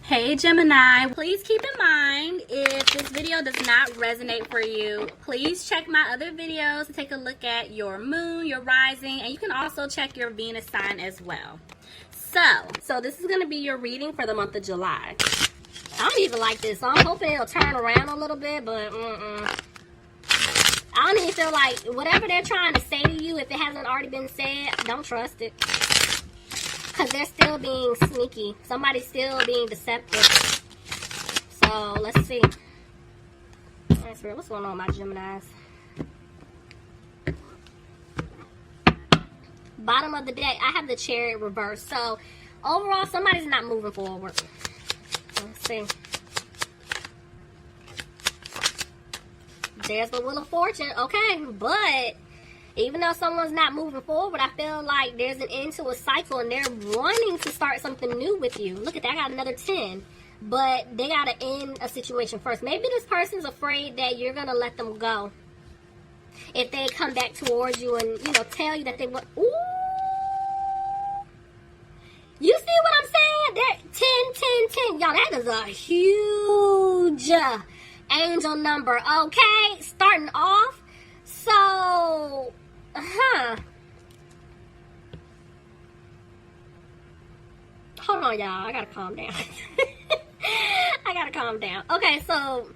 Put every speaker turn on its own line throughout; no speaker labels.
Hey Gemini, please keep in mind if this video does not resonate for you, please check my other videos to take a look at your moon, your rising, and you can also check your Venus sign as well. So this is going to be your reading for the month of July. I don't even like this, so I'm hoping it'll turn around a little bit, but I don't even feel like whatever they're trying to say to you, if it hasn't already been said, don't trust it. Because they're still being sneaky. Somebody's still being deceptive. So, let's see. That's real. What's going on with my Geminis? Bottom of the deck, I have the Chariot reversed. So, overall, somebody's not moving forward. Let's see. There's the Wheel of Fortune. Okay, but even though someone's not moving forward, I feel like there's an end to a cycle and they're wanting to start something new with you. Look at that, I got another 10. But they got to end a situation first. Maybe this person's afraid that you're going to let them go. If they come back towards you and, you know, tell you that they want... Ooh! You see what I'm saying? They're 10, 10, 10. Y'all, that is a huge angel number, okay? Starting off. So... Hold on, y'all. I gotta calm down. I gotta calm down. Okay, so...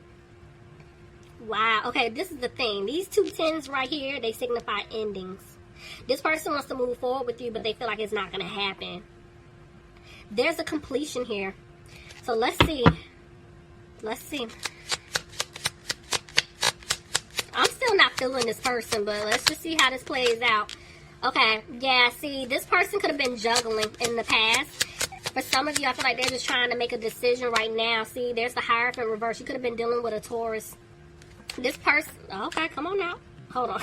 Wow. Okay, this is the thing. These two 10s right here, they signify endings. This person wants to move forward with you, but they feel like it's not gonna happen. There's a completion here. So let's see. Let's see. I'm still not feeling this person, but let's just see how this plays out. Okay, yeah, see, this person could have been juggling in the past. For some of you, I feel like they're just trying to make a decision right now. See, there's the Hierophant reverse. You could have been dealing with a Taurus. This person, okay, come on now. Hold on.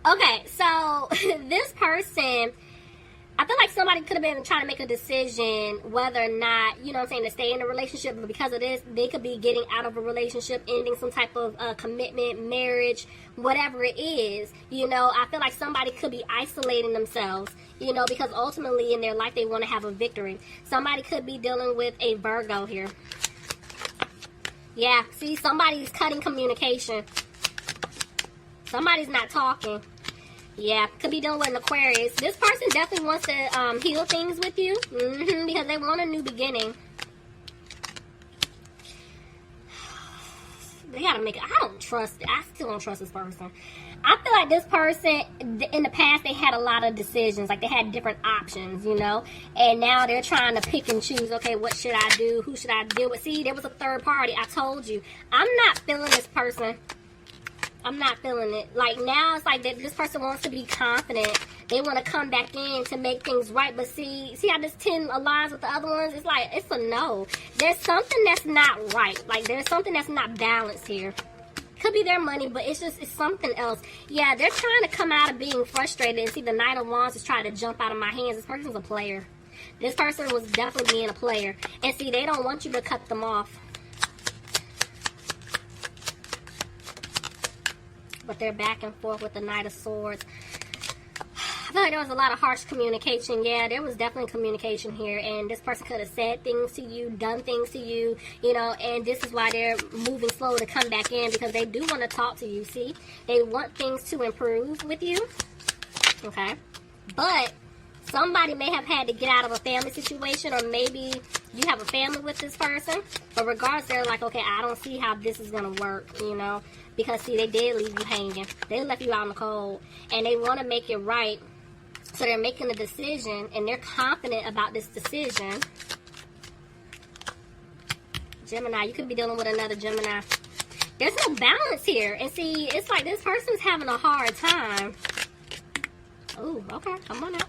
Okay, so this person, I feel like somebody could have been trying to make a decision whether or not, you know what I'm saying, to stay in a relationship. But because of this, they could be getting out of a relationship, ending some type of commitment, marriage, whatever it is. You know, I feel like somebody could be isolating themselves, you know, because ultimately in their life they want to have a victory. Somebody could be dealing with a Virgo here. Yeah, see, somebody's cutting communication. Somebody's not talking. Yeah, could be dealing with an Aquarius. This person definitely wants to heal things with you. Because they want a new beginning. They gotta make it. I don't trust it. I still don't trust this person. I feel like this person, in the past, they had a lot of decisions. Like, they had different options, you know? And now they're trying to pick and choose. Okay, what should I do? Who should I deal with? See, there was a third party. I told you. I'm not feeling this person. I'm not feeling it. Like, now it's like that this person wants to be confident. They want to come back in to make things right. But see how this 10 aligns with the other ones? It's like, it's a no. There's something that's not right. Like, there's something that's not balanced here. Could be their money, but it's something else. Yeah, they're trying to come out of being frustrated. And see, the Knight of Wands is trying to jump out of my hands. This person's a player. This person was definitely being a player. And see, they don't want you to cut them off. But they're back and forth with the Knight of Swords. I feel like there was a lot of harsh communication. Yeah, there was definitely communication here. And this person could have said things to you, done things to you, you know, and this is why they're moving slow to come back in, because they do want to talk to you, see? They want things to improve with you. Okay? But somebody may have had to get out of a family situation, or maybe you have a family with this person. But regardless, they're like, okay, I don't see how this is going to work, you know? Because, see, they did leave you hanging. They left you out in the cold. And they want to make it right. So they're making a decision. And they're confident about this decision. Gemini, you could be dealing with another Gemini. There's no balance here. And see, it's like this person's having a hard time. Ooh, okay. Come on out.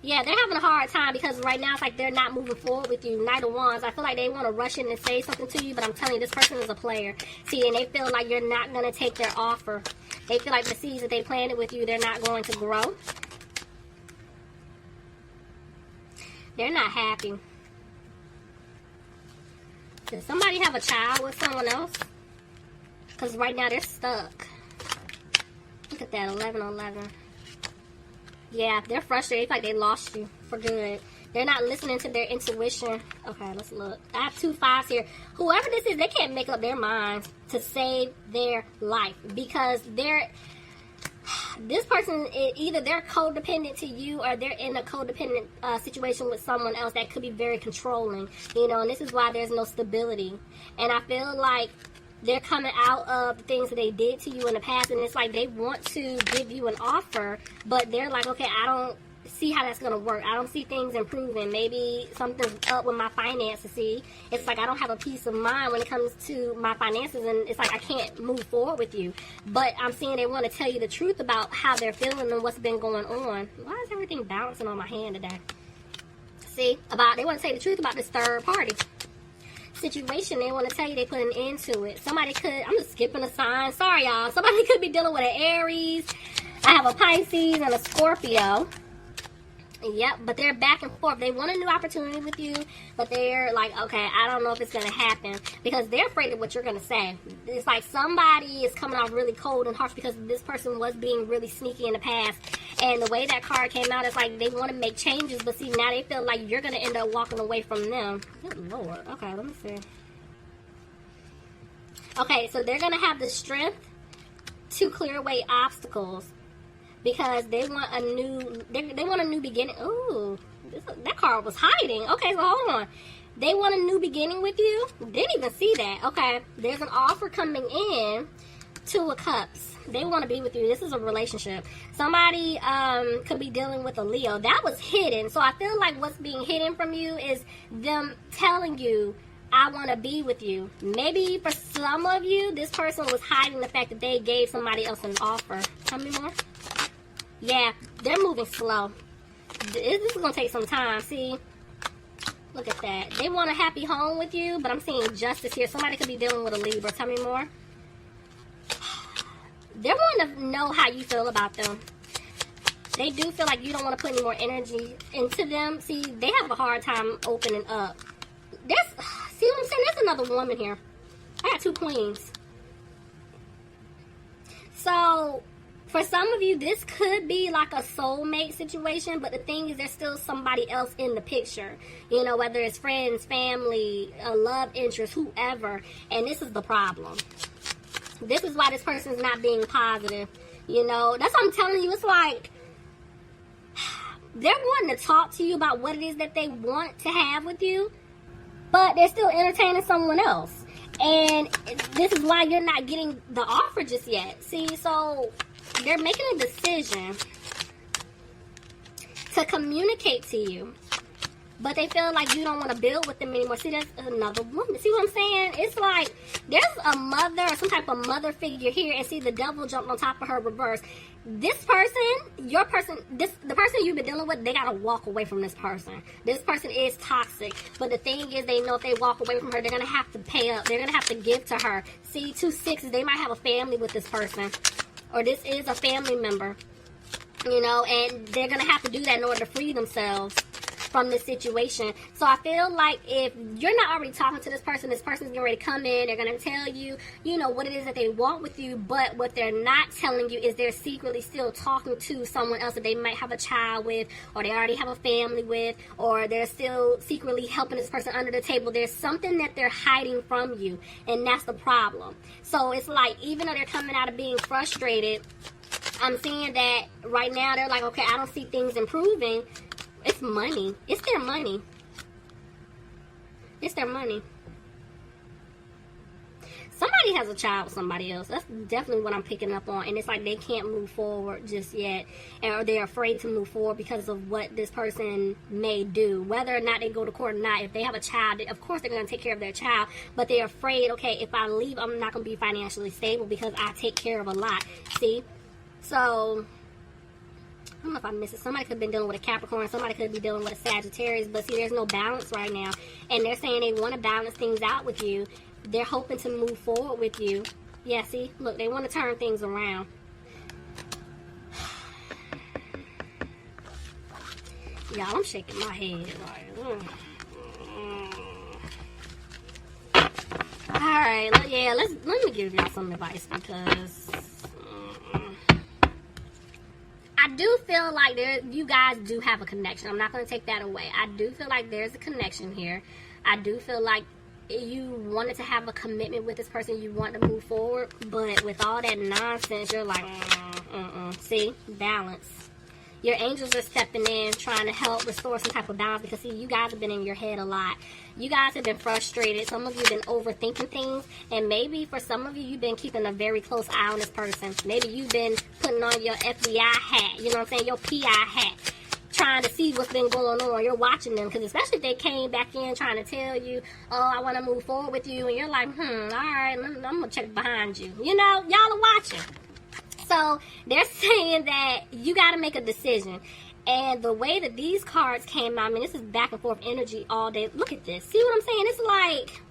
Yeah, they're having a hard time because right now it's like they're not moving forward with you. Knight of Wands, I feel like they want to rush in and say something to you, but I'm telling you, this person is a player. See, and they feel like you're not going to take their offer. They feel like the seeds that they planted with you, they're not going to grow. They're not happy. Does somebody have a child with someone else? Because right now they're stuck. Look at that, 11-11. Yeah, they're frustrated. It's like they lost you for good. They're not listening to their intuition. Okay, let's look. I have 2 5s here. Whoever this is, they can't make up their minds to save their life because this person, either they're codependent to you or they're in a codependent situation with someone else that could be very controlling, you know, and this is why there's no stability. And I feel like they're coming out of the things that they did to you in the past, and it's like they want to give you an offer, but they're like, okay, I don't see how that's going to work. I don't see things improving. Maybe something's up with my finances. See, it's like I don't have a peace of mind when it comes to my finances, and it's like I can't move forward with you. But I'm seeing they want to tell you the truth about how they're feeling and what's been going on. Why is everything bouncing on my hand today? See, they want to tell you the truth about this third party situation. They want to tell you they put an end to it. Somebody could, I'm just skipping a sign. Sorry, y'all. Somebody could be dealing with an Aries. I have a Pisces and a Scorpio. Yep, but they're back and forth. They want a new opportunity with you, but they're like, okay, I don't know if it's going to happen because they're afraid of what you're going to say. It's like somebody is coming off really cold and harsh because this person was being really sneaky in the past. And the way that card came out, it's like they want to make changes, but see, now they feel like you're going to end up walking away from them. Good Lord. Okay, let me see. Okay, so they're going to have the strength to clear away obstacles. Because they want a new beginning. Ooh, that card was hiding. Okay, so hold on. They want a new beginning with you. Didn't even see that. Okay, there's an offer coming in. 2 of Cups. They want to be with you. This is a relationship. Somebody could be dealing with a Leo. That was hidden. So I feel like what's being hidden from you is them telling you, I want to be with you. Maybe for some of you, this person was hiding the fact that they gave somebody else an offer. Tell me more. Yeah, they're moving slow. This is going to take some time. See? Look at that. They want a happy home with you, but I'm seeing justice here. Somebody could be dealing with a Libra. Tell me more. They're wanting to know how you feel about them. They do feel like you don't want to put any more energy into them. See, they have a hard time opening up. See what I'm saying? There's another woman here. I got 2 queens. So for some of you, this could be like a soulmate situation, but the thing is there's still somebody else in the picture. You know, whether it's friends, family, a love interest, whoever. And this is the problem. This is why this person's not being positive. You know, that's what I'm telling you. It's like they're wanting to talk to you about what it is that they want to have with you, but they're still entertaining someone else. And this is why you're not getting the offer just yet. See, so they're making a decision to communicate to you, but they feel like you don't want to build with them anymore. See, that's another woman. See what I'm saying? It's like there's a mother or some type of mother figure here, and see the devil jumped on top of her reverse. This person, your person, the person you've been dealing with, they gotta walk away from this person. This person is toxic, but the thing is, they know if they walk away from her, they're gonna have to pay up. They're gonna have to give to her. See, 2 6s, they might have a family with this person, or this is a family member, you know, and they're gonna have to do that in order to free themselves from this situation. So I feel like if you're not already talking to this person's getting ready to come in. They're going to tell you, you know, what it is that they want with you, but what they're not telling you is they're secretly still talking to someone else that they might have a child with, or they already have a family with, or they're still secretly helping this person under the table. There's something that they're hiding from you, and that's the problem. So it's like, even though they're coming out of being frustrated, I'm seeing that right now they're like, okay, I don't see things improving. It's money. It's their money. It's their money. Somebody has a child with somebody else. That's definitely what I'm picking up on. And it's like they can't move forward just yet. Or they're afraid to move forward because of what this person may do. Whether or not they go to court or not. If they have a child, of course they're going to take care of their child. But they're afraid, okay, if I leave, I'm not going to be financially stable because I take care of a lot. See? So I don't know if I missed it. Somebody could have been dealing with a Capricorn. Somebody could be dealing with a Sagittarius. But see, there's no balance right now. And they're saying they want to balance things out with you. They're hoping to move forward with you. Yeah, see? Look, they want to turn things around. Y'all, I'm shaking my head. Alright, yeah, let me give y'all some advice because I do feel like you guys do have a connection. I'm not going to take that away. I do feel like there's a connection here. I do feel like you wanted to have a commitment with this person. You want to move forward. But with all that nonsense, you're like, See? Balance. Your angels are stepping in, trying to help restore some type of balance, because see, you guys have been in your head a lot. You guys have been frustrated. Some of you have been overthinking things, and maybe for some of you, you've been keeping a very close eye on this person. Maybe you've been putting on your FBI hat, you know what I'm saying, your PI hat, trying to see what's been going on. You're watching them, because especially if they came back in trying to tell you, oh, I want to move forward with you, and you're like, all right, I'm going to check behind you. You know, y'all are watching. So they're saying that you got to make a decision. And the way that these cards came out, I mean, this is back and forth energy all day. Look at this. See what I'm saying? It's like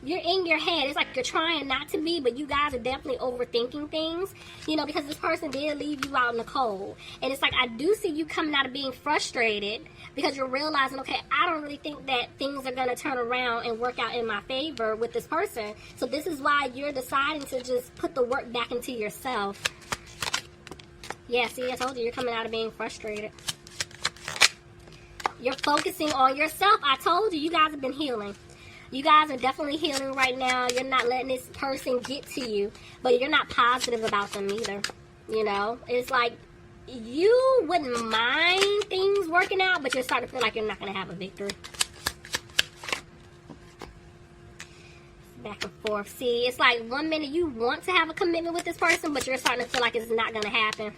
you're in your head. It's like you're trying not to be, but you guys are definitely overthinking things, you know, because this person did leave you out in the cold. And it's like, I do see you coming out of being frustrated because you're realizing, okay, I don't really think that things are going to turn around and work out in my favor with this person. So this is why you're deciding to just put the work back into yourself. Yeah, see, I told you, you're coming out of being frustrated. You're focusing on yourself. I told you, you guys have been healing. You guys are definitely healing right now. You're not letting this person get to you, but you're not positive about them either. You know, it's like you wouldn't mind things working out, but you're starting to feel like you're not going to have a victory. Back and forth. See, it's like 1 minute you want to have a commitment with this person, but you're starting to feel like it's not going to happen.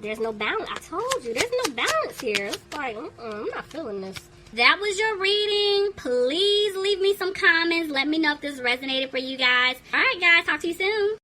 There's no balance. I told you, there's no balance here. It's like, I'm not feeling this. That was your reading. Please leave me some comments. Let me know if this resonated for you guys. All right, guys. Talk to you soon.